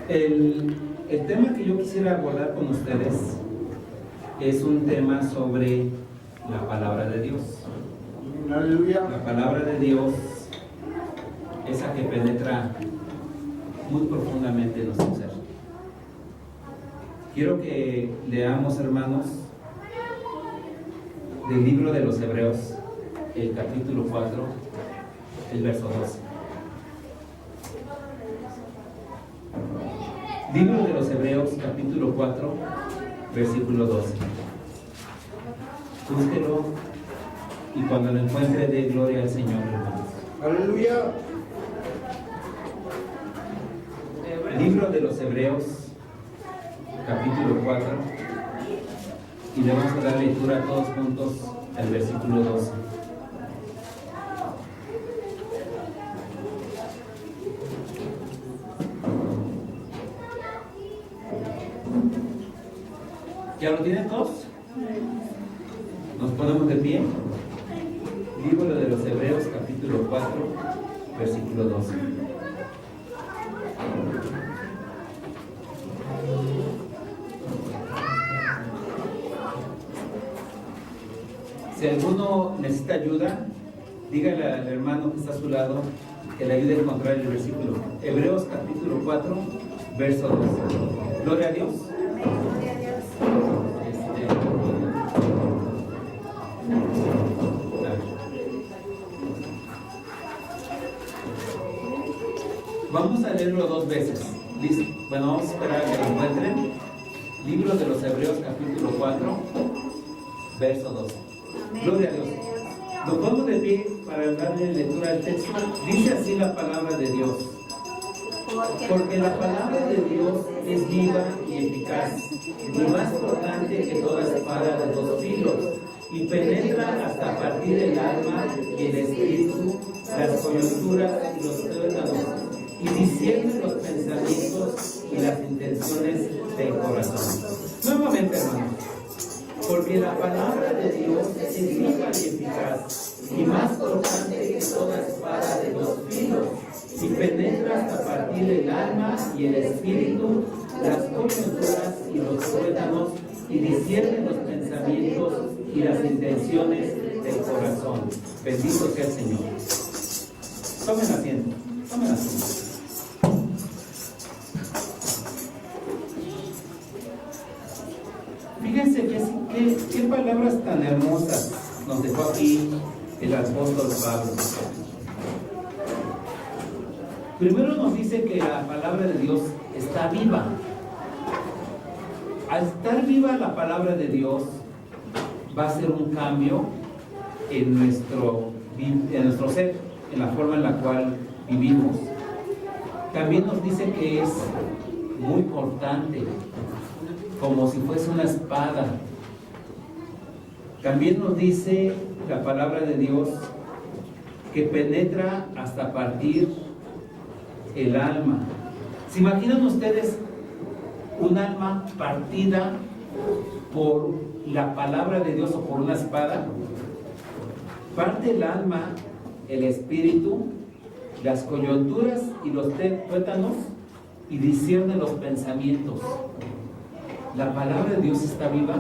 El tema que yo quisiera abordar con ustedes es un tema sobre la palabra de Dios. Aleluya. La palabra de Dios, esa que penetra muy profundamente en nuestro ser. Quiero que leamos, hermanos, del libro de los Hebreos, el capítulo 4, el verso 12. Libro de los Hebreos, capítulo 4, versículo 12. Búsquelo y cuando lo encuentre, dé gloria al Señor, hermanos. Aleluya. Libro de los Hebreos, capítulo 4, y le vamos a dar lectura todos juntos al versículo 12. ¿Ya lo tienen todos? ¿Nos ponemos de pie? Libro de los Hebreos, capítulo 4, versículo 12. Si alguno necesita ayuda, dígale al hermano que está a su lado que le ayude a encontrar el versículo. Hebreos capítulo 4, verso 12. Gloria a Dios. Vamos a leerlo dos veces. Listo. Bueno, vamos a esperar a que lo encuentren. Libro de los Hebreos capítulo 4, verso 12. Gloria a Dios. Nos ponemos de pie para darle lectura al texto. Dice así la palabra de Dios. Porque la palabra de Dios es viva y eficaz, y más cortante que toda espada de dos filos, y penetra hasta partir el alma y el espíritu, las coyunturas y los tuétanos, y discierne los pensamientos y las intenciones del corazón. Nuevamente, hermanos. Porque la palabra de Dios es viva y eficaz, y más cortante que toda espada de dos filos, y penetra hasta partir el alma y el espíritu, las coyunturas y los tuétanos, y discierne los pensamientos y las intenciones del corazón. Bendito sea el Señor. Tomen asiento. Tomen asiento. Fíjense qué palabras tan hermosas nos dejó aquí el apóstol Pablo. Primero nos dice que la palabra de Dios está viva. Al estar viva la palabra de Dios, va a ser un cambio en nuestro ser, en la forma en la cual vivimos. También nos dice que es muy cortante, como si fuese una espada. También nos dice la palabra de Dios que penetra hasta partir el alma. ¿Se imaginan ustedes un alma partida por la palabra de Dios o por una espada? Parte el alma, el espíritu, las coyunturas y los tuétanos, y discierne los pensamientos. La palabra de Dios está viva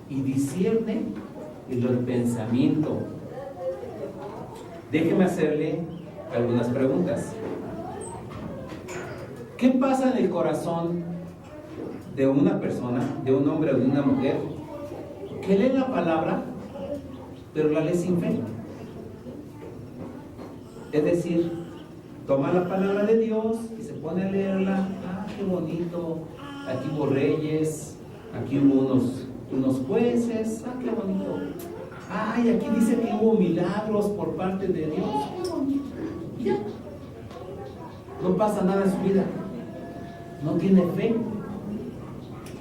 y discierne el pensamiento. Déjeme hacerle algunas preguntas. ¿Qué pasa en el corazón de una persona, de un hombre o de una mujer, que lee la palabra, pero la lee sin fe? Es decir, toma la palabra de Dios y se pone a leerla. Ah, qué bonito. Aquí hubo reyes, aquí hubo unos jueces. Ah, qué bonito. Ay, aquí dice que hubo milagros por parte de Dios. Qué bonito. Ya. No pasa nada en su vida. No tiene fe.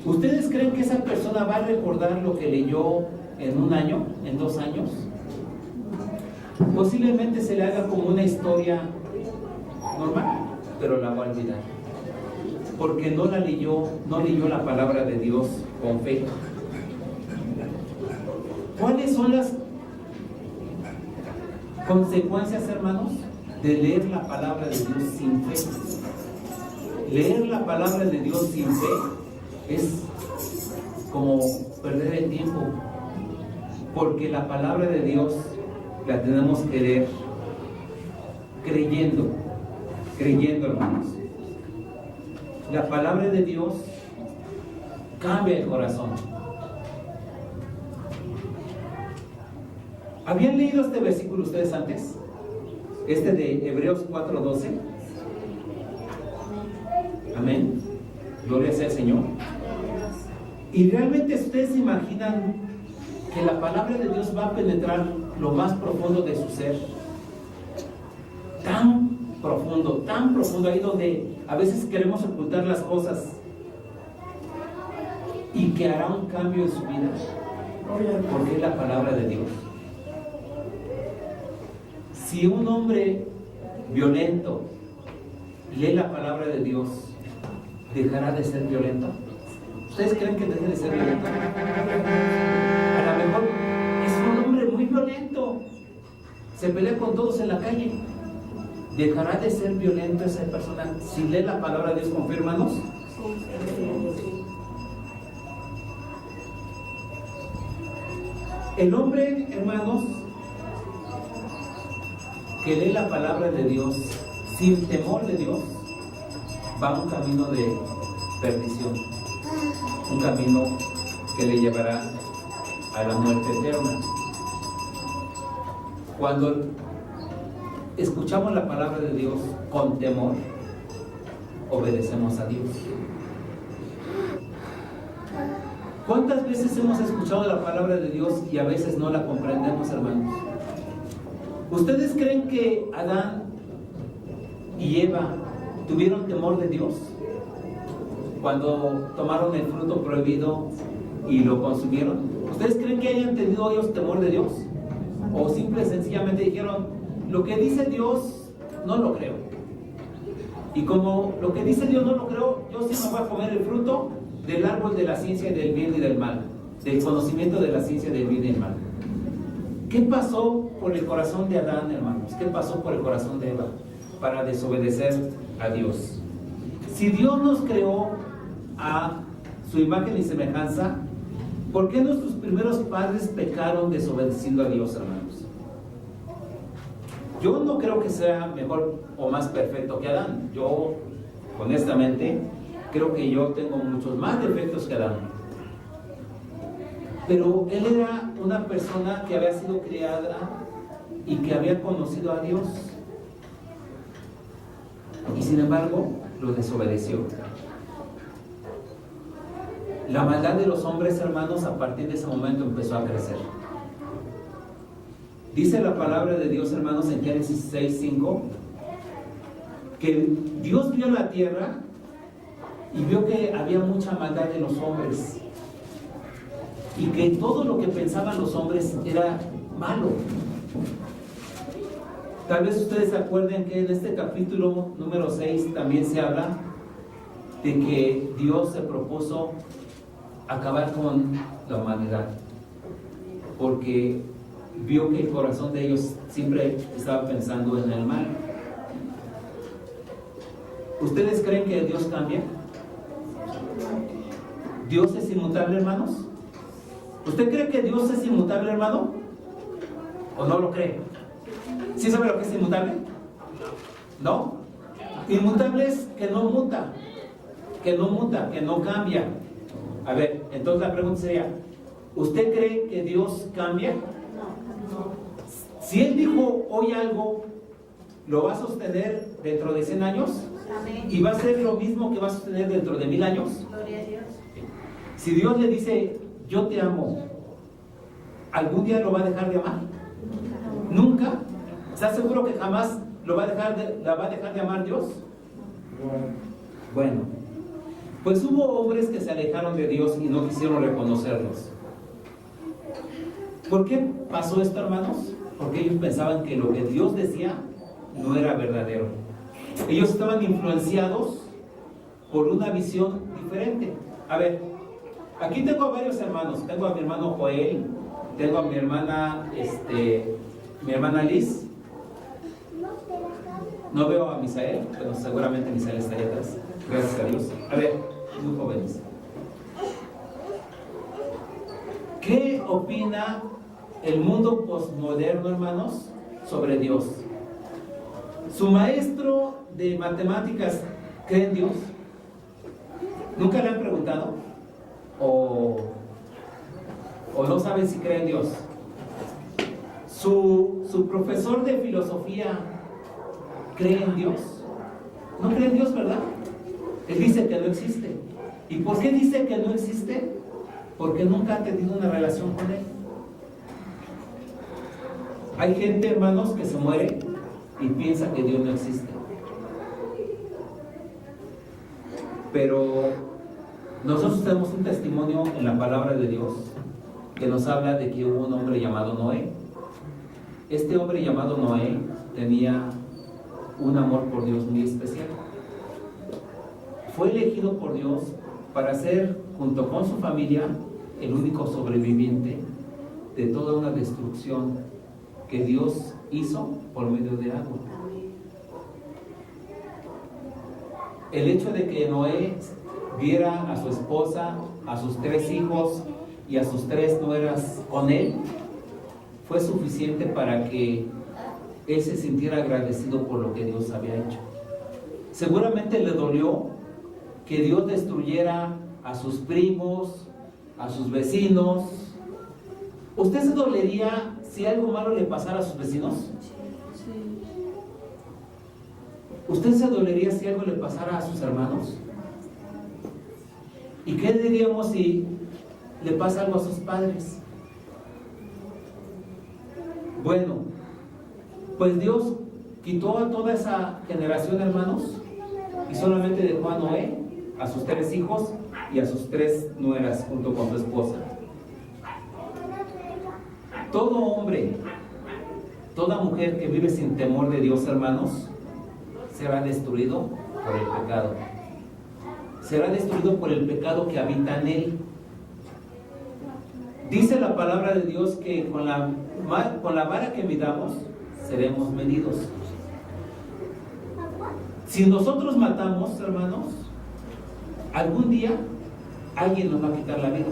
¿Ustedes creen que esa persona va a recordar lo que leyó en un año, en 2 años? Posiblemente se le haga como una historia normal, pero la va a olvidar. Porque no leyó la palabra de Dios con fe. ¿Cuáles son las consecuencias, hermanos, de leer la palabra de Dios sin fe? leer la palabra de Dios sin fe es como perder el tiempo, porque la palabra de Dios la tenemos que leer creyendo, hermanos. La palabra de Dios cambia el corazón. ¿Habían leído este versículo ustedes antes? Este de Hebreos 4:12. Amén. Gloria sea al Señor. Y realmente ustedes se imaginan que la palabra de Dios va a penetrar lo más profundo de su ser. Tan profundo, ahí donde a veces queremos ocultar las cosas, y que hará un cambio en su vida, porque es la palabra de Dios. Si un hombre violento lee la palabra de Dios, ¿dejará de ser violento? ¿Ustedes creen que deje de ser violento? A lo mejor es un hombre muy violento, se pelea con todos en la calle. ¿Dejará de ser violento esa persona si lee la palabra de Dios? ¿Confirmanos? El hombre, hermanos, que lee la palabra de Dios sin temor de Dios, va a un camino de perdición, un camino que le llevará a la muerte eterna. Cuando escuchamos la palabra de Dios con temor, obedecemos a Dios. ¿Cuántas veces hemos escuchado la palabra de Dios y a veces no la comprendemos, hermanos? ¿Ustedes creen que Adán y Eva tuvieron temor de Dios cuando tomaron el fruto prohibido y lo consumieron? ¿Ustedes creen que hayan tenido ellos temor de Dios? ¿O simple y sencillamente dijeron, lo que dice Dios no lo creo? Y como lo que dice Dios no lo creo, yo sí me voy a comer el fruto del árbol de la ciencia del bien y del mal, del conocimiento de la ciencia del bien y del mal. ¿Qué pasó por el corazón de Adán, hermanos? ¿Qué pasó por el corazón de Eva para desobedecer a Dios? Si Dios nos creó a su imagen y semejanza, ¿por qué nuestros primeros padres pecaron desobedeciendo a Dios, hermanos? Yo no creo que sea mejor o más perfecto que Adán. Yo, honestamente, creo que yo tengo muchos más defectos que Adán. Pero él era una persona que había sido criada y que había conocido a Dios. Y sin embargo, lo desobedeció. La maldad de los hombres, hermanos, a partir de ese momento empezó a crecer. Dice la palabra de Dios, hermanos, en Génesis 6:5, que Dios vio la tierra y vio que había mucha maldad en los hombres y que todo lo que pensaban los hombres era malo. Tal vez ustedes se acuerden que en este capítulo número 6 también se habla de que Dios se propuso acabar con la humanidad, porque vio que el corazón de ellos siempre estaba pensando en el mal. ¿Ustedes creen que Dios cambia? ¿Dios es inmutable, hermanos? ¿Usted cree que Dios es inmutable, hermano? ¿O no lo cree? ¿Sí sabe lo que es inmutable? ¿No? Inmutable es que no muta, que no cambia. A ver, entonces la pregunta sería, ¿usted cree que Dios cambia? Si Él dijo hoy algo, ¿lo va a sostener dentro de 100 años? Amén. ¿Y va a ser lo mismo que va a sostener dentro de 1000 años? Gloria a Dios. Si Dios le dice, yo te amo, ¿algún día lo va a dejar de amar? ¿Nunca? ¿Estás seguro que jamás la va a dejar de amar Dios? Bueno, pues hubo hombres que se alejaron de Dios y no quisieron reconocerlos. ¿Por qué pasó esto, hermanos? Porque ellos pensaban que lo que Dios decía no era verdadero. Ellos estaban influenciados por una visión diferente. A ver, aquí tengo a varios hermanos. Tengo a mi hermano Joel, tengo a mi hermana Liz. No veo a Misael, pero seguramente Misael está ahí atrás. Gracias a Dios. A ver, muy jóvenes. ¿Qué opina el mundo postmoderno, hermanos, sobre Dios? ¿Su maestro de matemáticas cree en Dios? ¿Nunca le han preguntado? ¿O no saben si cree en Dios? ¿Su profesor de filosofía cree en Dios? No cree en Dios, ¿verdad? Él dice que no existe. ¿Y por qué dice que no existe? Porque nunca ha tenido una relación con Él. Hay gente, hermanos, que se muere y piensa que Dios no existe. Pero nosotros tenemos un testimonio en la palabra de Dios que nos habla de que hubo un hombre llamado Noé. Este hombre llamado Noé tenía un amor por Dios muy especial. Fue elegido por Dios para ser, junto con su familia, el único sobreviviente de toda una destrucción que Dios hizo por medio de agua. El hecho de que Noé viera a su esposa, a sus 3 hijos y a sus 3 nueras con él, fue suficiente para que él se sintiera agradecido por lo que Dios había hecho. Seguramente le dolió que Dios destruyera a sus primos, a sus vecinos. ¿Usted se dolería si algo malo le pasara a sus vecinos? ¿Usted se dolería si algo le pasara a sus hermanos? ¿Y qué diríamos si le pasa algo a sus padres? Bueno, pues Dios quitó a toda esa generación, hermanos, y solamente dejó a Noé, a sus 3 hijos y a sus 3 nueras junto con su esposa. Todo hombre, toda mujer que vive sin temor de Dios, hermanos, será destruido por el pecado. Será destruido por el pecado que habita en él. Dice la palabra de Dios que con la vara que midamos seremos medidos. Si nosotros matamos, hermanos, algún día alguien nos va a quitar la vida.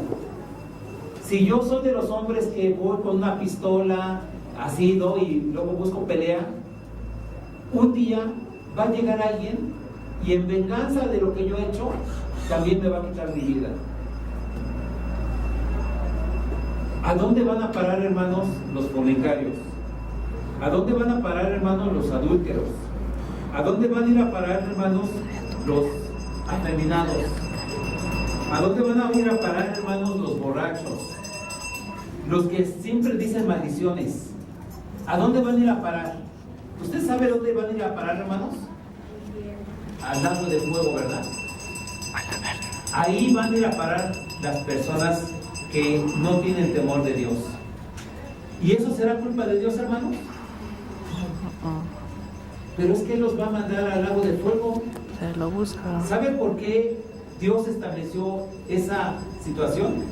Si yo soy de los hombres que voy con una pistola, así, ¿no?, y luego busco pelea, un día va a llegar alguien y en venganza de lo que yo he hecho, también me va a quitar mi vida. ¿A dónde van a parar, hermanos, los fornicarios? ¿A dónde van a parar, hermanos, los adúlteros? ¿A dónde van a ir a parar, hermanos, los afeminados? ¿A dónde van a ir a parar, hermanos, los borrachos? Los que siempre dicen maldiciones. ¿A dónde van a ir a parar? ¿Usted sabe dónde van a ir a parar, hermanos? Al lago de fuego, ¿verdad? Ahí van a ir a parar las personas que no tienen temor de Dios. ¿Y eso será culpa de Dios, hermanos? Pero es que Él los va a mandar al lago de fuego. Se lo busca. ¿Sabe por qué Dios estableció esa situación?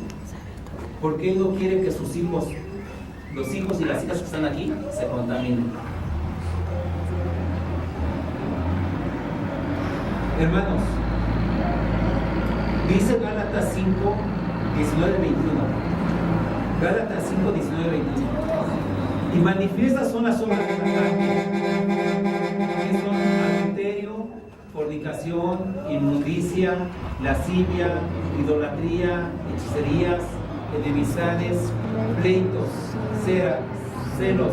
Porque Él no quiere que sus hijos, los hijos y las hijas que están aquí, se contaminen. Hermanos, dice Gálatas 5, 19, 21. Gálatas 5, 19, 21. Y manifiestas son las obras de la carne, que son adulterio, fornicación, inmundicia, lascivia, idolatría, hechicerías, enemistades, pleitos, celos,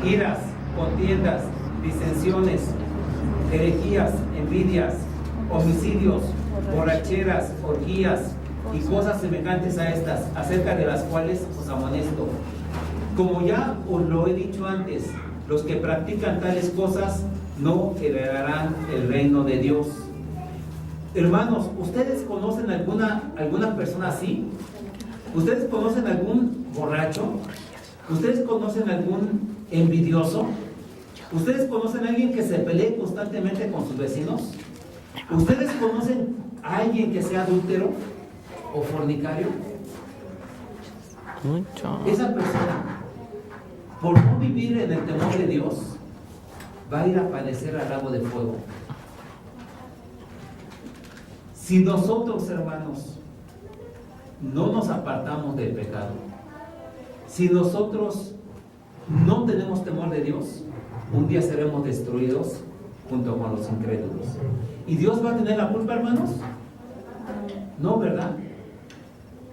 iras, contiendas, disensiones, herejías, envidias, homicidios, borracheras, orgías y cosas semejantes a estas, acerca de las cuales os amonesto. Como ya os lo he dicho antes, los que practican tales cosas no heredarán el reino de Dios. Hermanos, ¿ustedes conocen alguna persona así? ¿Ustedes conocen algún borracho? ¿Ustedes conocen algún envidioso? ¿Ustedes conocen a alguien que se pelee constantemente con sus vecinos? ¿Ustedes conocen a alguien que sea adúltero o fornicario? Mucho. Esa persona, por no vivir en el temor de Dios, va a ir a padecer al lago de fuego. Si nosotros, hermanos, no nos apartamos del pecado, si nosotros no tenemos temor de Dios, un día seremos destruidos junto con los incrédulos. ¿Y Dios va a tener la culpa, hermanos? No, ¿verdad?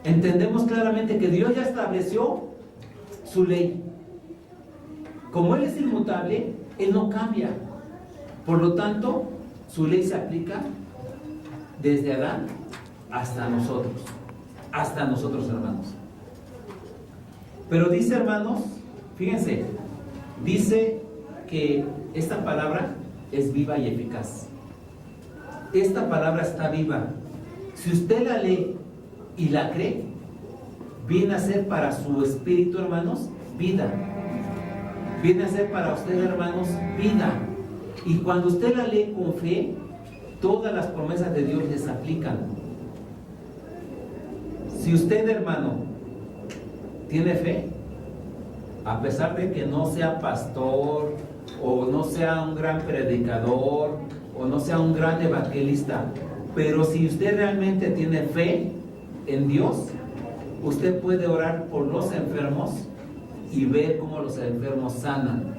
Entendemos claramente que Dios ya estableció su ley. Como Él es inmutable, Él no cambia. Por lo tanto, su ley se aplica desde Adán hasta nosotros, hermanos. Pero dice, hermanos, fíjense, dice que esta palabra es viva y eficaz. Esta palabra está viva. Si usted la lee y la cree, viene a ser para su espíritu, hermanos, vida. Viene a ser para usted, hermanos, vida. Y cuando usted la lee con fe, todas las promesas de Dios les aplican. Si usted, hermano, tiene fe, a pesar de que no sea pastor, o no sea un gran predicador, o no sea un gran evangelista, pero si usted realmente tiene fe en Dios, usted puede orar por los enfermos y ver cómo los enfermos sanan.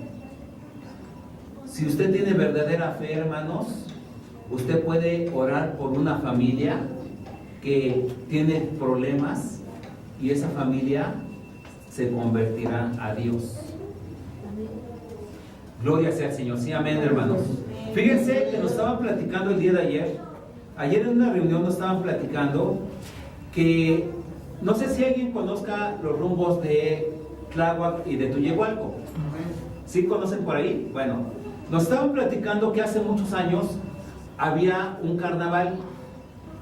Si usted tiene verdadera fe, hermanos, usted puede orar por una familia que tiene problemas y esa familia se convertirá a Dios. Gloria sea al Señor. Sí, amén, hermanos. Fíjense que nos estaban platicando el día de ayer. Ayer en una reunión nos estaban platicando que no sé si alguien conozca los rumbos de Tláhuac y de Tuyehualco. ¿Sí conocen por ahí? Bueno, nos estaban platicando que hace muchos años había un carnaval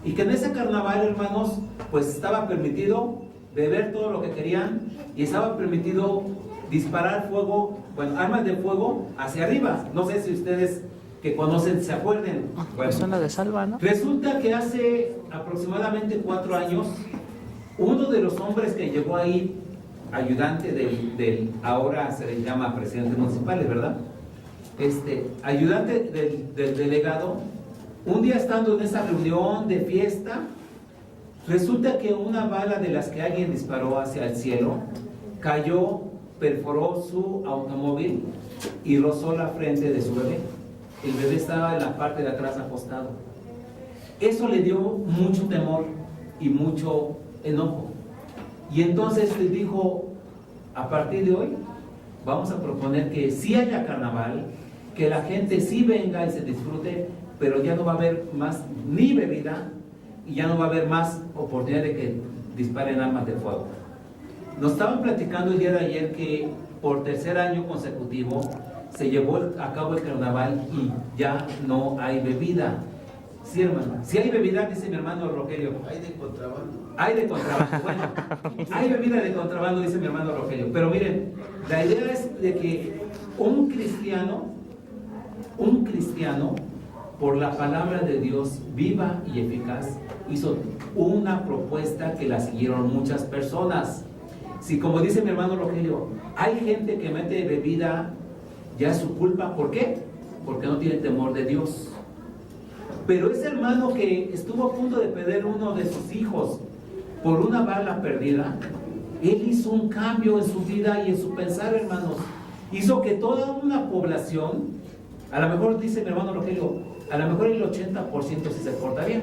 y que en ese carnaval, hermanos, pues estaba permitido beber todo lo que querían y estaba permitido disparar fuego, bueno, armas de fuego hacia arriba. No sé si ustedes que conocen se acuerden. Bueno, zona de Salva, ¿no? Resulta que hace aproximadamente 4 años, uno de los hombres que llegó ahí, ayudante del ahora se le llama presidente municipal, ¿verdad? Ayudante del delegado, un día estando en esa reunión de fiesta, resulta que una bala de las que alguien disparó hacia el cielo cayó, perforó su automóvil y rozó la frente de su bebé. El bebé estaba en la parte de atrás acostado. Eso le dio mucho temor y mucho enojo. Y entonces les dijo, a partir de hoy vamos a proponer que sí haya carnaval, que la gente sí venga y se disfrute, pero ya no va a haber más ni bebida y ya no va a haber más oportunidad de que disparen armas de fuego. Nos estaban platicando el día de ayer que por 3er año consecutivo se llevó a cabo el carnaval y ya no hay bebida. Sí, hermano. Si hay bebida, dice mi hermano Rogelio. Hay de contrabando. Hay de contrabando. Bueno, hay bebida de contrabando, dice mi hermano Rogelio. Pero miren, la idea es de que un cristiano, por la palabra de Dios viva y eficaz, hizo una propuesta que la siguieron muchas personas. Si, como dice mi hermano Rogelio, hay gente que mete bebida, ya es su culpa. ¿Por qué? Porque no tiene temor de Dios. Pero ese hermano que estuvo a punto de perder uno de sus hijos por una bala perdida, él hizo un cambio en su vida y en su pensar, hermanos. Hizo que toda una población, a lo mejor dice mi hermano Rogelio, a lo mejor el 80% sí se porta bien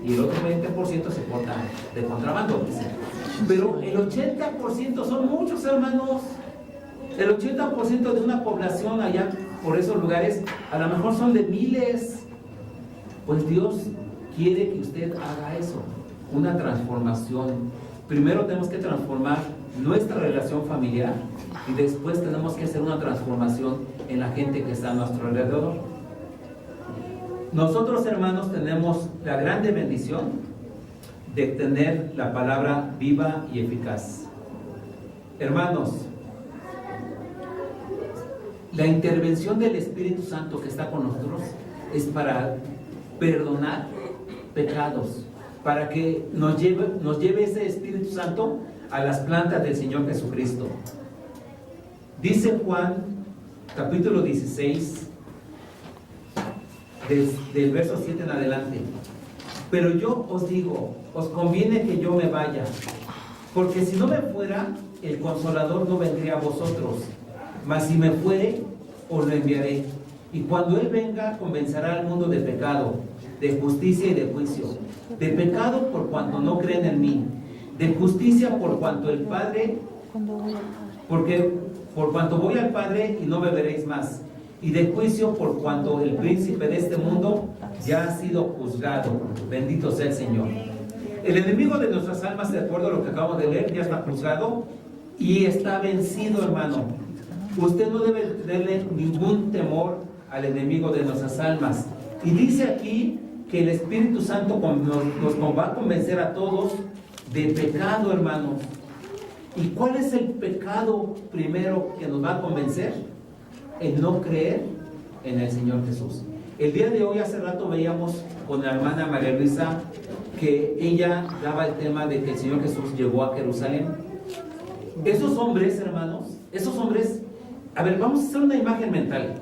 y el otro 20% se porta de contrabando, dice. Pero el 80% son muchos, hermanos. El 80% de una población allá por esos lugares, a lo mejor son de miles. Pues Dios quiere que usted haga eso, una transformación. Primero tenemos que transformar nuestra relación familiar y después tenemos que hacer una transformación en la gente que está a nuestro alrededor. Nosotros, hermanos, tenemos la grande bendición de tener la palabra viva y eficaz. Hermanos, la intervención del Espíritu Santo que está con nosotros es para perdonar pecados, para que nos lleve ese Espíritu Santo a las plantas del Señor Jesucristo. Dice Juan, capítulo 16, del verso 7 en adelante. Pero yo os digo, os conviene que yo me vaya, porque si no me fuera, el Consolador no vendría a vosotros, mas si me fuere, os lo enviaré. Y cuando Él venga, convencerá al mundo de pecado, de justicia y de juicio. De pecado por cuanto no creen en mí, de justicia por cuanto el Padre, porque por cuanto voy al Padre y no me veréis más, y de juicio por cuanto el príncipe de este mundo ya ha sido juzgado. Bendito sea el Señor. El enemigo de nuestras almas, de acuerdo a lo que acabamos de leer, ya está juzgado y está vencido, hermano. Usted no debe tenerle ningún temor al enemigo de nuestras almas. Y dice aquí que el Espíritu Santo nos va a convencer a todos de pecado, hermanos. ¿Y cuál es el pecado primero que nos va a convencer? El no creer en el Señor Jesús. El día de hoy, hace rato veíamos con la hermana María Luisa que ella daba el tema de que el Señor Jesús llegó a Jerusalén. Esos hombres, hermanos, esos hombres, a ver, vamos a hacer una imagen mental.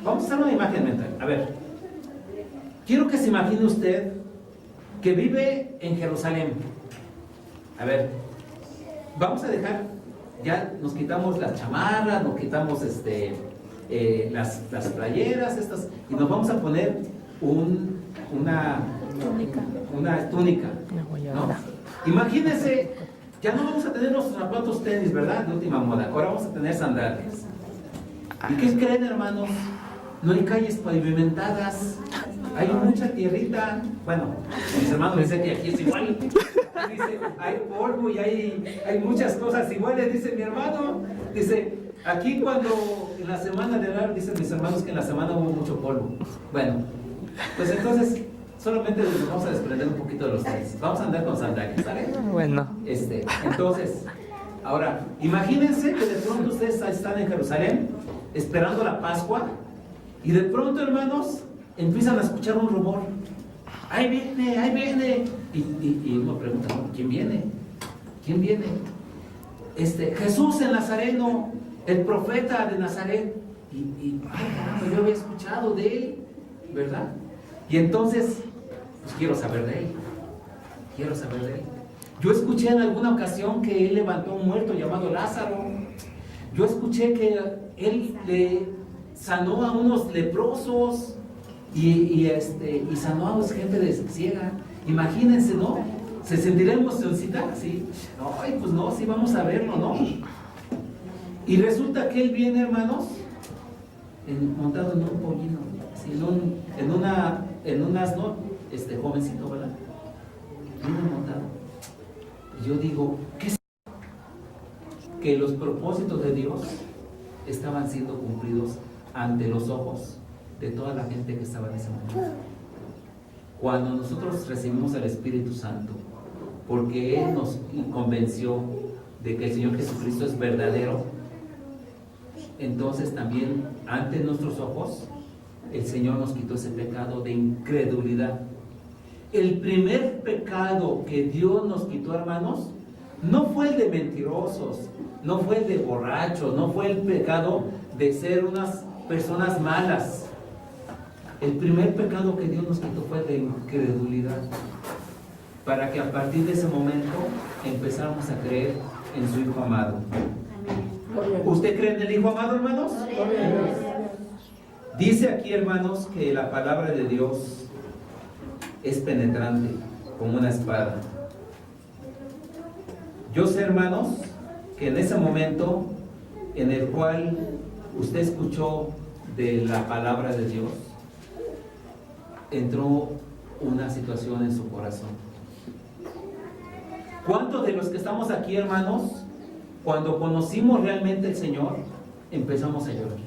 Vamos a hacer una imagen mental. A ver, quiero que se imagine usted que vive en Jerusalén. A ver, vamos a dejar, ya nos quitamos las chamarras, nos quitamos las playeras estas, y nos vamos a poner una túnica, ¿no? Imagínense, ya no vamos a tener los zapatos tenis, ¿verdad? De última moda, ahora vamos a tener sandalias. ¿Y qué creen, hermanos? No hay calles pavimentadas, hay mucha tierrita. Bueno, mis hermanos dicen que aquí es igual. Dice, hay polvo y hay muchas cosas iguales, dice mi hermano. Dice, aquí cuando en la semana de orar, dicen mis hermanos que en la semana hubo mucho polvo. Bueno, pues entonces solamente nos vamos a desprender un poquito de los tenis. Vamos a andar con sandalias, ¿vale? Bueno. Entonces, ahora, imagínense que de pronto ustedes están en Jerusalén esperando la Pascua y de pronto, hermanos, empiezan a escuchar un rumor. ¡Ahí viene, ahí viene! Y uno pregunta, ¿quién viene? ¿Quién viene? Jesús el Nazareno, el profeta de Nazaret. Caramba, yo había escuchado de él, ¿verdad? Y entonces, pues quiero saber de él. Quiero saber de él. Yo escuché en alguna ocasión que él levantó a un muerto llamado Lázaro. Yo escuché que él le sanó a unos leprosos y sanó a gente ciega. Imagínense, ¿no? ¿Se sentirá emocioncita? Sí. Ay, pues no, sí vamos a verlo, ¿no? Y resulta que él viene, hermanos, montado en un pollino, así, en un asno, jovencito, ¿verdad? Viene montado. Y yo digo, ¿qué es? Que los propósitos de Dios estaban siendo cumplidos ante los ojos de toda la gente que estaba en ese momento. Cuando nosotros recibimos al Espíritu Santo, porque Él nos convenció de que el Señor Jesucristo es verdadero, entonces también ante nuestros ojos el Señor nos quitó ese pecado de incredulidad. El primer pecado que Dios nos quitó, hermanos, no fue el de mentirosos, no fue el de borrachos, no fue el pecado de ser unas personas malas. El primer pecado que Dios nos quitó fue de incredulidad, para que a partir de ese momento empezáramos a creer en su Hijo amado. ¿Usted cree en el Hijo amado, hermanos? Dice aquí, hermanos, que la palabra de Dios es penetrante como una espada. Yo sé, hermanos, que en ese momento en el cual usted escuchó de la palabra de Dios, entró una situación en su corazón. ¿Cuántos de los que estamos aquí, hermanos, cuando conocimos realmente al Señor, empezamos a llorar?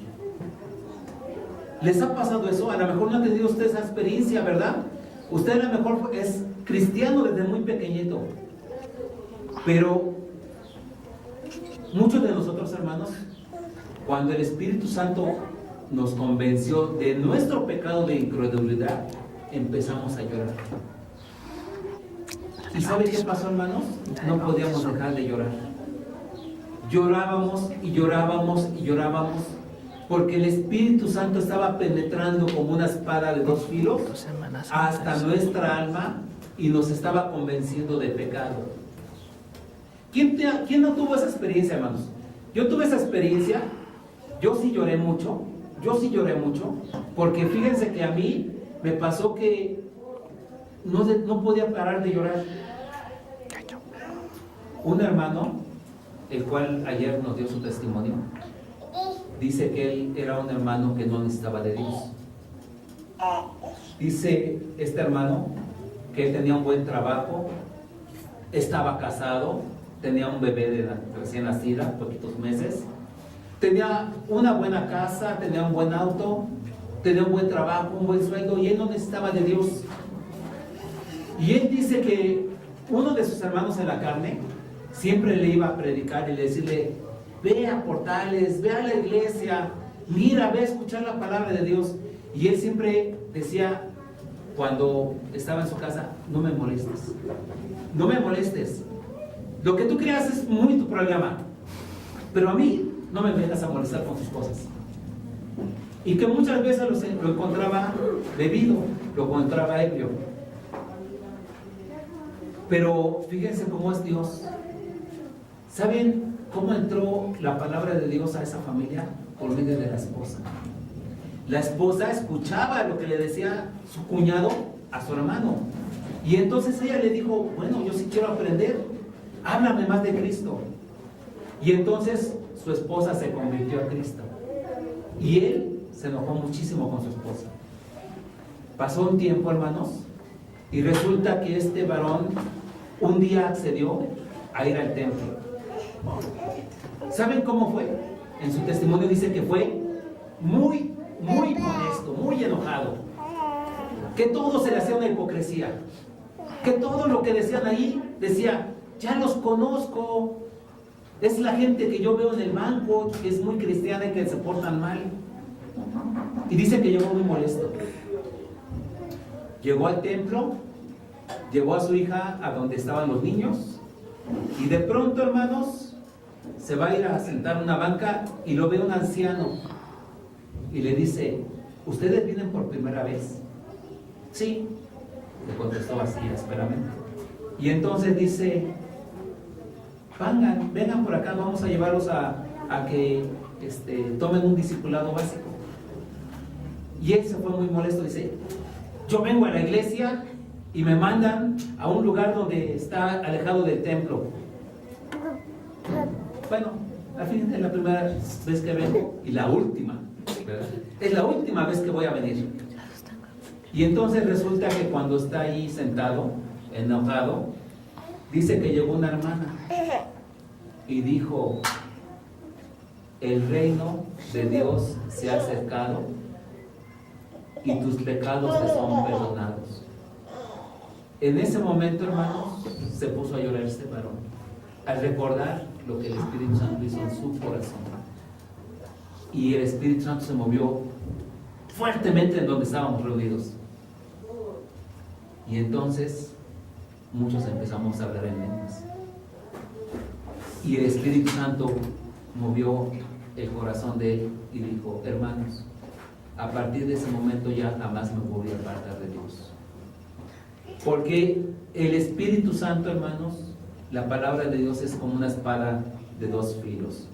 ¿Les ha pasado eso? A lo mejor no ha tenido usted esa experiencia, ¿verdad? Usted a lo mejor es cristiano desde muy pequeñito, pero muchos de nosotros, hermanos, cuando el Espíritu Santo nos convenció de nuestro pecado de incredulidad, empezamos a llorar. ¿Y sabe qué pasó, hermanos? No podíamos dejar de llorar. Llorábamos y llorábamos y llorábamos, porque el Espíritu Santo estaba penetrando como una espada de dos filos hasta nuestra alma y nos estaba convenciendo de pecado. ¿Quién no tuvo esa experiencia, hermanos? Yo tuve esa experiencia, yo sí lloré mucho, porque fíjense que a mí me pasó que no podía parar de llorar. Un hermano, el cual ayer nos dio su testimonio, dice que él era un hermano que no necesitaba de Dios. Dice este hermano que él tenía un buen trabajo, estaba casado, tenía un bebé de recién nacida, poquitos meses, tenía una buena casa, tenía un buen auto, tenía un buen trabajo, un buen sueldo, y él no necesitaba de Dios. Y él dice que uno de sus hermanos en la carne siempre le iba a predicar y le decirle: ve a Portales, ve a la iglesia, mira, ve a escuchar la palabra de Dios. Y él siempre decía, cuando estaba en su casa: no me molestes, no me molestes. Lo que tú creas es muy tu problema, pero a mí no me vengas a molestar con tus cosas. Y que muchas veces lo encontraba bebido, lo encontraba ebrio. Pero fíjense cómo es Dios. ¿Saben cómo entró la palabra de Dios a esa familia? Por medio de la esposa. La esposa escuchaba lo que le decía su cuñado a su hermano. Y entonces ella le dijo: bueno, yo sí quiero aprender, háblame más de Cristo. Y entonces su esposa se convirtió a Cristo. Y él se enojó muchísimo con su esposa. Pasó un tiempo, hermanos, y resulta que este varón un día accedió a ir al templo. ¿Saben cómo fue? En su testimonio dice que fue muy molesto, muy enojado, que todo se le hacía una hipocresía, que todo lo que decían ahí, decía: ya los conozco, es la gente que yo veo en el banco, que es muy cristiana y que se portan mal. Y dice que llegó muy molesto. Llegó al templo, llevó a su hija a donde estaban los niños, y de pronto, hermanos, se va a ir a sentar en una banca y lo ve un anciano y le dice: ¿ustedes vienen por primera vez? Sí, le contestó así ásperamente. Y entonces dice: vengan por acá, vamos a llevarlos a que tomen un discipulado básico. Y él se fue muy molesto, dice: yo vengo a la iglesia y me mandan a un lugar donde está alejado del templo. Bueno, al fin es la primera vez que vengo y la última, ¿verdad? Es la última vez que voy a venir. Y entonces resulta que cuando está ahí sentado, enojado, dice que llegó una hermana y dijo: el reino de Dios se ha acercado y tus pecados te son perdonados. En ese momento, hermanos, se puso a llorar este varón al recordar lo que el Espíritu Santo hizo en su corazón. Y el Espíritu Santo se movió fuertemente en donde estábamos reunidos. Y entonces muchos empezamos a hablar en lenguas. Y el Espíritu Santo movió el corazón de él y dijo: hermanos, a partir de ese momento ya jamás me volví a apartar de Dios. Porque el Espíritu Santo, hermanos, la palabra de Dios es como una espada de dos filos,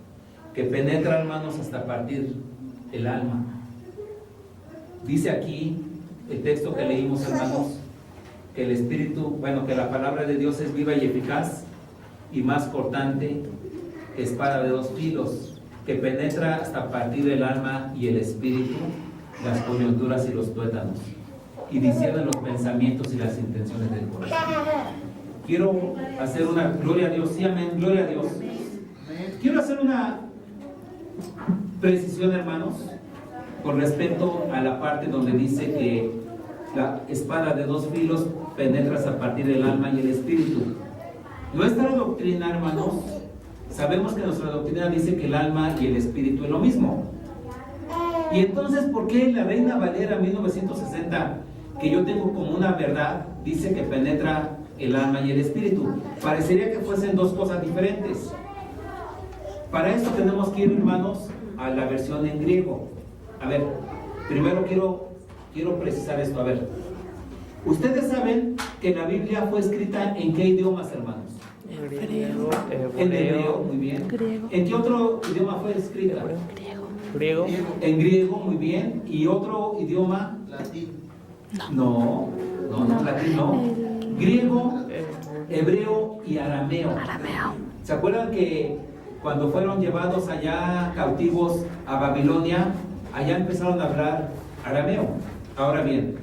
que penetra, hermanos, hasta partir el alma. Dice aquí el texto que leímos, hermanos, que el Espíritu, que la palabra de Dios es viva y eficaz y más cortante que espada de dos filos, que penetra hasta partir el alma y el espíritu, las coyunturas y los tuétanos, y discierne los pensamientos y las intenciones del corazón. Quiero hacer una gloria a Dios, sí, amén, gloria a Dios. Quiero hacer una precisión, hermanos, con respecto a la parte donde dice que la espada de dos filos penetra a partir del alma y el espíritu. Nuestra doctrina, hermanos, sabemos que nuestra doctrina dice que el alma y el espíritu es lo mismo. Y entonces, ¿por qué la Reina Valera 1960, que yo tengo como una verdad, dice que penetra el alma y el espíritu? Parecería que fuesen dos cosas diferentes. Para esto tenemos que ir, hermanos, a la versión en griego. A ver, primero quiero precisar esto. A ver, ustedes saben que la Biblia fue escrita ¿en qué idiomas, hermanos? Griego, En hebreo, muy bien. Griego. ¿En qué otro idioma fue escrita? griego, En griego, muy bien. ¿Y otro idioma? Latín. No, latín no. Griego, hebreo y arameo. ¿Se acuerdan que cuando fueron llevados allá cautivos a Babilonia, allá empezaron a hablar arameo? Ahora bien,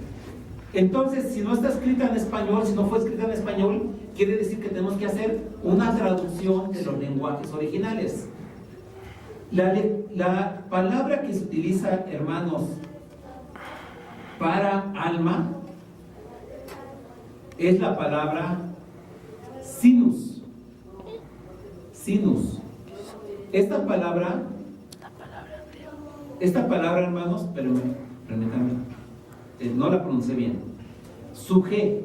entonces si no está escrita en español, si no fue escrita en español, quiere decir que tenemos que hacer una traducción de los lenguajes originales. La palabra que se utiliza, hermanos, para alma es la palabra sinus. Sinus. Esta palabra, hermanos, permítanme, no la pronuncié bien. Suje.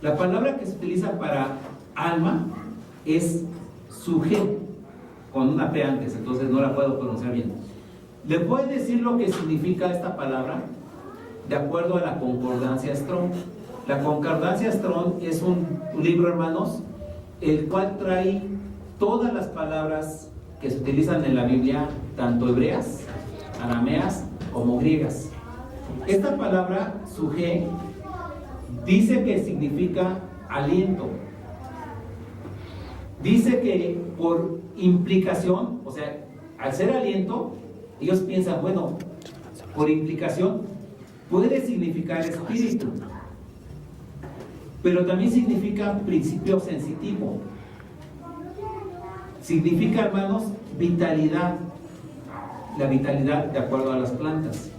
La palabra que se utiliza para alma es suje, con una P antes, entonces no la puedo pronunciar bien. ¿Les voy a decir lo que significa esta palabra? De acuerdo a la concordancia Strong. La concordancia Strong es un libro, hermanos, el cual trae todas las palabras que se utilizan en la Biblia, tanto hebreas, arameas como griegas. Esta palabra, suje, dice que significa aliento. Dice que por implicación, o sea, al ser aliento, ellos piensan, bueno, por implicación, puede significar espíritu, pero también significa principio sensitivo. Significa, hermanos, vitalidad. La vitalidad de acuerdo a las plantas.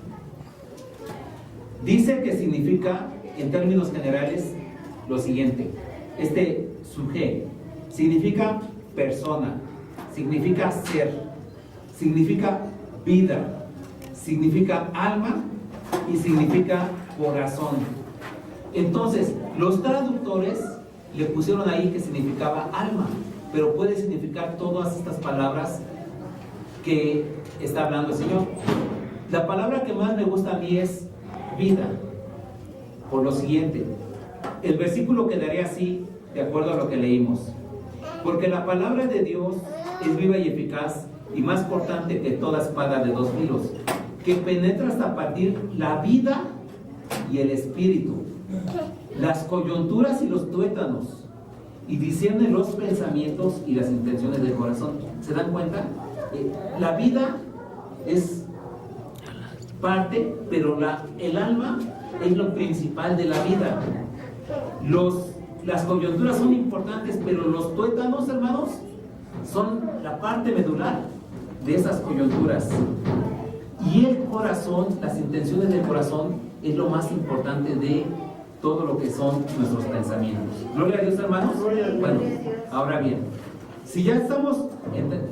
Dice que significa, en términos generales, lo siguiente. Este suje significa persona, significa ser, significa vida, significa alma y significa corazón. Entonces, los traductores le pusieron ahí que significaba alma, pero puede significar todas estas palabras que está hablando el Señor. La palabra que más me gusta a mí es vida, por lo siguiente. El versículo quedaría así, de acuerdo a lo que leímos. Porque la palabra de Dios es viva y eficaz y más cortante que toda espada de dos filos, que penetra hasta partir la vida y el espíritu, las coyunturas y los tuétanos, y discierne los pensamientos y las intenciones del corazón. ¿Se dan cuenta? La vida es parte, pero el alma es lo principal de la vida. Las coyunturas son importantes, pero los tuétanos, hermanos, son la parte medular de esas coyunturas. Y el corazón, las intenciones del corazón, es lo más importante de todo lo que son nuestros pensamientos. Gloria a Dios, hermanos. Bueno, ahora bien, si ya estamos,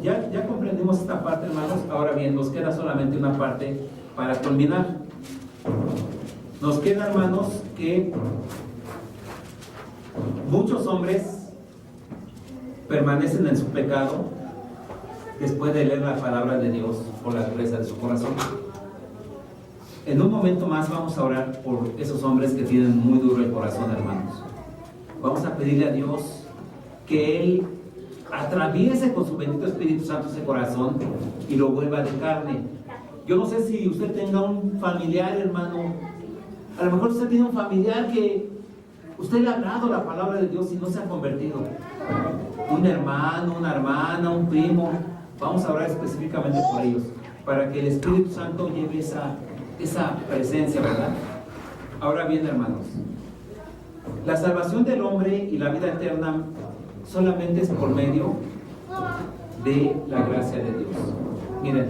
ya comprendimos esta parte, hermanos, ahora bien, nos queda solamente una parte para culminar. Nos queda, hermanos, que muchos hombres permanecen en su pecado después de leer la palabra de Dios por la dureza de su corazón. En un momento más vamos a orar por esos hombres que tienen muy duro el corazón, hermanos. Vamos a pedirle a Dios que Él atraviese con su bendito Espíritu Santo ese corazón y lo vuelva de carne. Yo no sé si usted tenga un familiar, hermano. A lo mejor usted tiene un familiar que usted le ha hablado la palabra de Dios y no se ha convertido. Un hermano, una hermana, un primo. Vamos a orar específicamente por ellos, para que el Espíritu Santo lleve esa presencia, ¿verdad? Ahora bien, hermanos, la salvación del hombre y la vida eterna solamente es por medio de la gracia de Dios. Miren,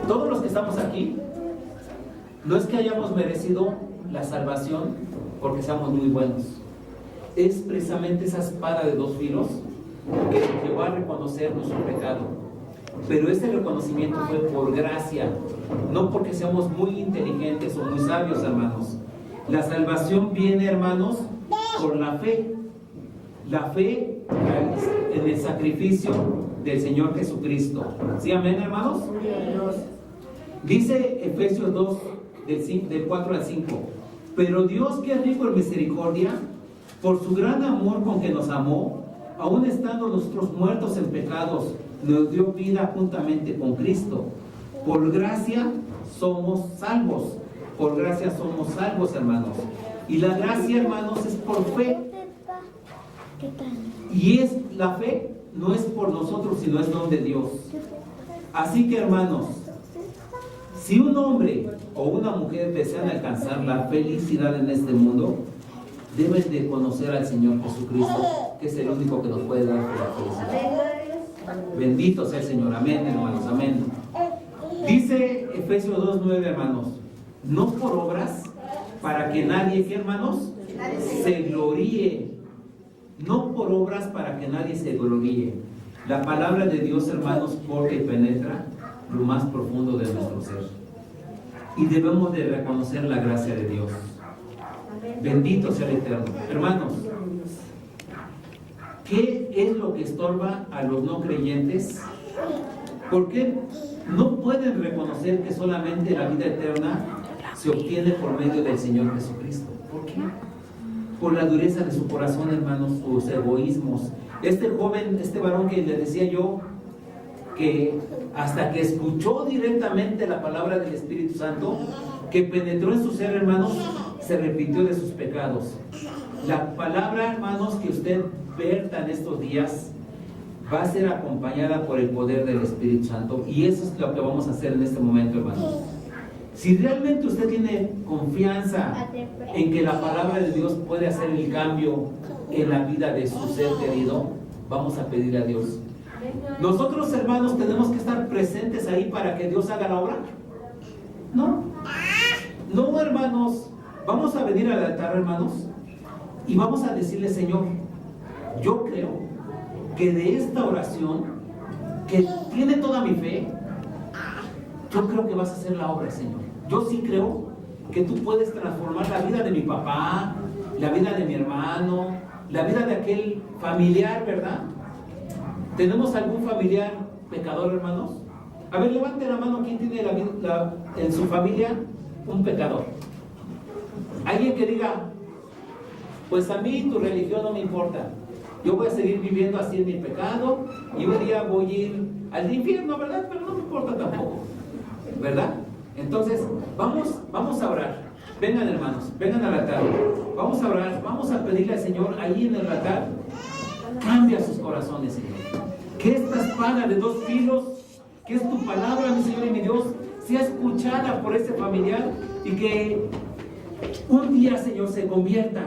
todos los que estamos aquí, no es que hayamos merecido la salvación porque seamos muy buenos. Es precisamente esa espada de dos filos que nos llevó a reconocer nuestro pecado. Pero ese reconocimiento fue por gracia, no porque seamos muy inteligentes o muy sabios, hermanos. La salvación viene, hermanos, por la fe. La fe en el sacrificio del Señor Jesucristo. ¿Sí, amén, hermanos? Dice Efesios 2, del 4 al 5. Pero Dios, que es rico en misericordia, por su gran amor con que nos amó, aun estando nosotros muertos en pecados, nos dio vida juntamente con Cristo. Por gracia somos salvos. Por gracia somos salvos, hermanos. Y la gracia, hermanos, es por fe. Y es la fe, no es por nosotros, sino es don de Dios. Así que, hermanos, si un hombre o una mujer desean alcanzar la felicidad en este mundo, deben de conocer al Señor Jesucristo, que es el único que nos puede dar la felicidad. Bendito sea el Señor. Amén, hermanos. Amén. Dice Efesios 2:9, hermanos, no por obras, para que nadie, ¿qué, hermanos? Se gloríe. No por obras para que nadie se gloríe. La palabra de Dios, hermanos, corta y penetra lo más profundo de nuestro ser. Y debemos de reconocer la gracia de Dios. Bendito sea el Eterno. Hermanos, ¿qué es lo que estorba a los no creyentes? ¿Por qué no pueden reconocer que solamente la vida eterna se obtiene por medio del Señor Jesucristo? ¿Por qué? Por la dureza de su corazón, hermanos, sus egoísmos. Este joven, este varón que le decía yo, que hasta que escuchó directamente la palabra del Espíritu Santo, que penetró en su ser, hermanos, se arrepintió de sus pecados. La palabra, hermanos, que usted verta en estos días va a ser acompañada por el poder del Espíritu Santo, y eso es lo que vamos a hacer en este momento, hermanos. Si realmente usted tiene confianza en que la palabra de Dios puede hacer el cambio en la vida de su ser querido, vamos a pedirle a Dios. Nosotros, hermanos, tenemos que estar presentes ahí para que Dios haga la obra. No, no, hermanos. Vamos a venir al altar, hermanos, y vamos a decirle: Señor, yo creo que de esta oración, que tiene toda mi fe, yo creo que vas a hacer la obra, Señor. Yo sí creo que tú puedes transformar la vida de mi papá, la vida de mi hermano, la vida de aquel familiar, ¿verdad? ¿Tenemos algún familiar pecador, hermanos? A ver, levante la mano. ¿Quién tiene en su familia un pecador? Alguien que diga: pues a mí tu religión no me importa, yo voy a seguir viviendo así en mi pecado y un día voy a ir al infierno, ¿verdad? Pero no me importa tampoco, ¿verdad? Entonces, vamos a orar. Vengan, hermanos, vengan al altar. Vamos a orar, vamos a pedirle al Señor ahí en el altar: cambia sus corazones, Señor. Que esta espada de dos filos, que es tu palabra, mi Señor y mi Dios, sea escuchada por este familiar, y que un día, Señor, se convierta.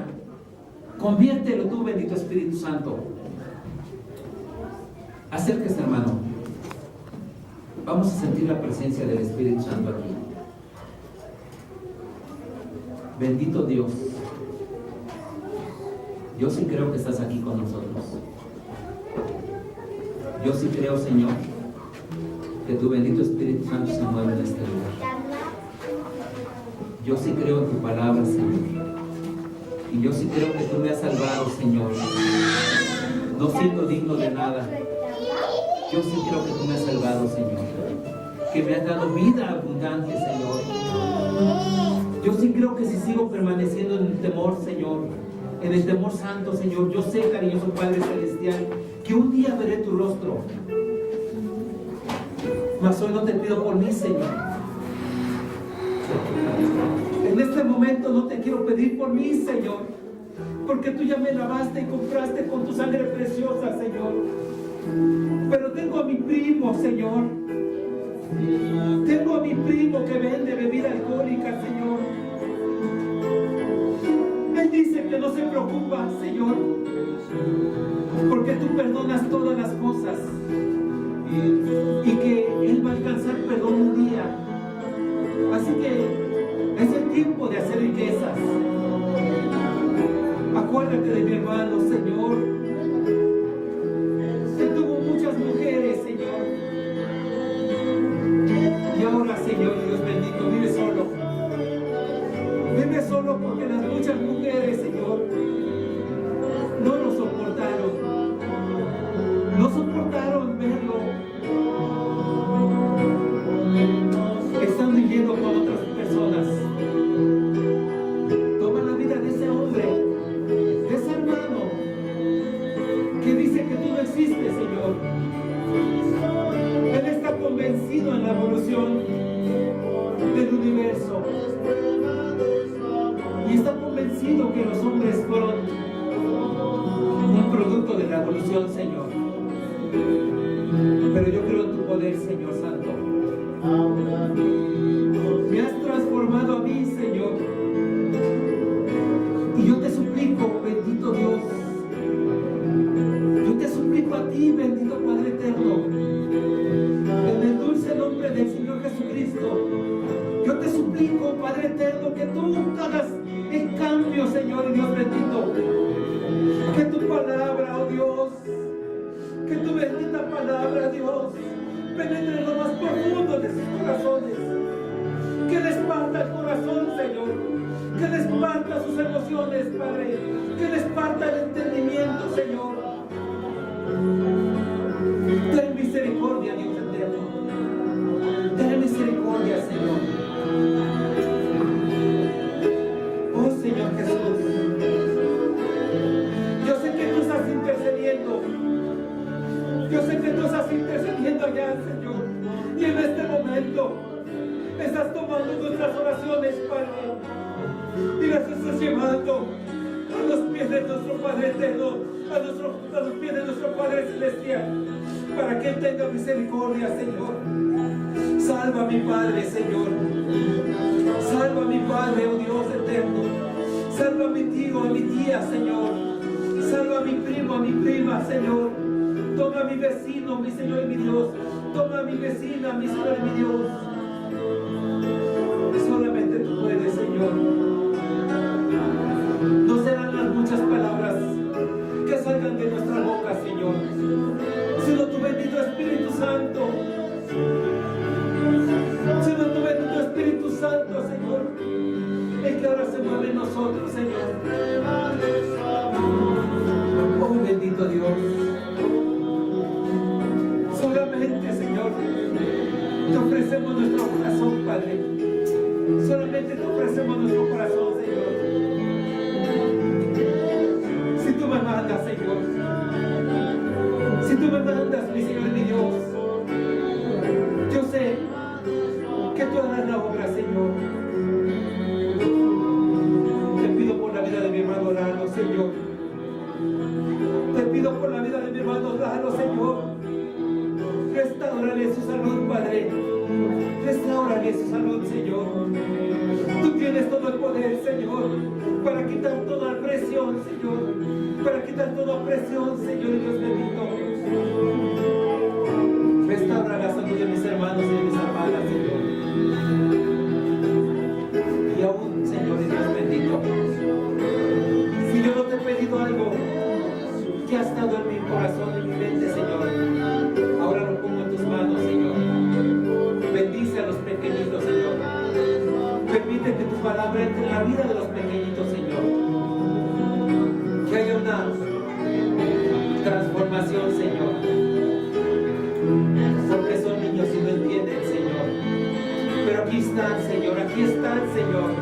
Conviértelo tú, bendito Espíritu Santo. Acérquese, hermano. Vamos a sentir la presencia del Espíritu Santo aquí. Bendito Dios. Yo sí creo que estás aquí con nosotros. Yo sí creo, Señor, que tu bendito Espíritu Santo se mueve en este lugar. Yo sí creo en tu palabra, Señor. Y yo sí creo que tú me has salvado, Señor, no siendo digno de nada. Yo sí creo que tú me has salvado, Señor, que me has dado vida abundante, Señor. Yo sí creo que si sigo permaneciendo en el temor, Señor, en el temor santo, Señor, yo sé, cariñoso Padre Celestial, que un día veré tu rostro. Mas hoy no te pido por mí, Señor. En este momento no te quiero pedir por mí, Señor, porque tú ya me lavaste y compraste con tu sangre preciosa, Señor. Pero tengo a mi primo, Señor. Tengo a mi primo que vende bebida alcohólica, Señor. Él dice que no se preocupa, Señor, porque tú perdonas todas las cosas, y que él va a alcanzar perdón un día. Así que es el tiempo de hacer riquezas. Acuérdate de mi hermano, Señor, que tuvo muchas mujeres, Señor, y ahora, Señor Dios bendito, vive solo. Vive solo porque las muchas mujeres, Señor, no lo soportaron. No soportaron verlo creación del universo. Y está convencido que los hombres fueron un producto de la evolución, Señor. Pero yo creo en tu poder, Señor Santo. Me has transformado a mí, Señor. Y yo te suplico, bendito Dios. Yo te suplico a ti, bendito Padre eterno. En el dulce nombre del Señor Jesucristo. Yo te suplico, Padre eterno, que tú hagas el cambio, Señor y Dios bendito. Que tu palabra, oh Dios, que tu bendita palabra, Dios, penetre en lo más profundo de sus corazones. Que les parta el corazón, Señor. Que les parta sus emociones, Padre. Que les parta el entendimiento, Señor. Ten misericordia, Dios eterno. Ten misericordia, Señor. Oh, Señor Jesús. Yo sé que tú estás intercediendo. Yo sé que tú estás intercediendo allá, Señor. Y en este momento estás tomando nuestras oraciones, Padre. Y las estás llevando a los pies de nuestro Padre eterno, a los pies de nuestro Padre celestial, para que Él tenga misericordia, Señor. Salva a mi Padre, Señor. Salva a mi Padre, oh Dios eterno. Salva a mi tío, a mi tía, Señor. Salva a mi primo, a mi prima, Señor. Toma a mi vecino, mi Señor y mi Dios. Toma a mi vecina, mi Señor y mi Dios. Solamente tú puedes, Señor. No serán las muchas palabras que salgan de nuestra boca, Señor, sino tu bendito Espíritu Santo. Sino tu bendito Espíritu Santo, Señor, el que ahora se mueve en nosotros, Señor. Oh, bendito Dios. Solamente, Señor, te ofrecemos nuestro corazón, Padre. Solamente te ofrecemos nuestro corazón, Señor. Si tú me mandas, Señor. Si tú me mandas, mi Señor y mi Dios. Yo sé que tú harás la obra, Señor. Te pido por la vida de mi hermano Lalo, Señor. Te pido por la vida de mi hermano Lalo, Señor. Restaurale su salud, Padre. Restaurale su salud, Señor. Tú tienes todo el poder, Señor, para quitar toda opresión, Señor. Para quitar toda opresión, Señor, y Dios bendito. Restaura la salud de mis hermanos y de mis hermanas, Señor. Y aún, Señor, y Dios bendito, si yo no te he pedido algo que ha estado en mi corazón, en mi mente, Señor, ahora lo pongo en tus manos, Señor. Bendice a los pequeñitos, Señor. Permite que tu palabra entre en la vida de los pequeñitos, Señor. Que haya una transformación, Señor. Porque son niños y no entienden, Señor. Pero aquí están, Señor. Aquí están, Señor.